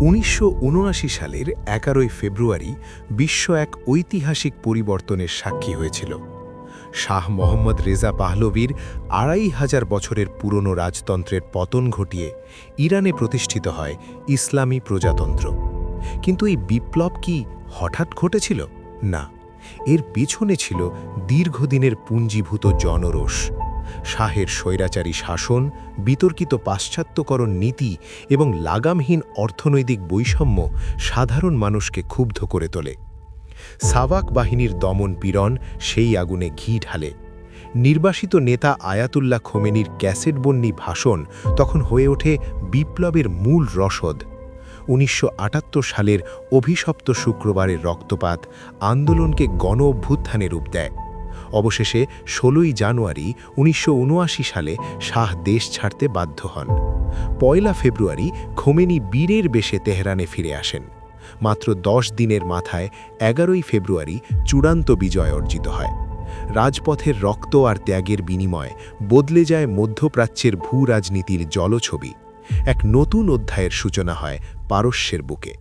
১৯৭৯ সালের ১১ ফেব্রুয়ারি বিশ্ব এক ঐতিহাসিক পরিবর্তনের সাক্ষী হয়েছিল। শাহ মোহাম্মদ রেজা পাহলভীর ২৫০০ বছরের পুরনো রাজতন্ত্রের পতন ঘটিয়ে ইরানে প্রতিষ্ঠিত হয় ইসলামী প্রজাতন্ত্র। কিন্তু এই বিপ্লব কি হঠাৎ ঘটেছিল? না, এর পেছনে ছিল দীর্ঘদিনের পুঞ্জীভূত জনরোষ। শাহের স্বৈরাচারী শাসন, বিতর্কিত পাশ্চাত্যকরণ নীতি এবং লাগামহীন অর্থনৈতিক বৈষম্য সাধারণ মানুষকে ক্ষুব্ধ করে তোলে। সাওয়াক বাহিনীর দমন পীড়ন সেই আগুনে ঘি ঢালে। নির্বাসিত নেতা আয়াতুল্লাহ খোমেনির ক্যাসেটবন্দি ভাষণ তখন হয়ে ওঠে বিপ্লবের মূল রসদ। ১৯৭৮ সালের অভিশপ্ত শুক্রবারের রক্তপাত আন্দোলনকে গণ অভ্যুত্থানে রূপ দেয়। অবশেষে ১৬ই জানুয়ারি ১৯৭৯ সালে শাহ দেশ ছাড়তে বাধ্য হন। ১ ফেব্রুয়ারি খোমেনি বীরের বেশে তেহরানে ফিরে আসেন। মাত্র ১০ দিনের মাথায় ১১ ফেব্রুয়ারি চূড়ান্ত বিজয় অর্জিত হয়। রাজপথের রক্ত আর ত্যাগের বিনিময়ে বদলে যায় মধ্যপ্রাচ্যের ভূ রাজনীতির জলছবি। এক নতুন অধ্যায়ের সূচনা হয় পারস্যের বুকে।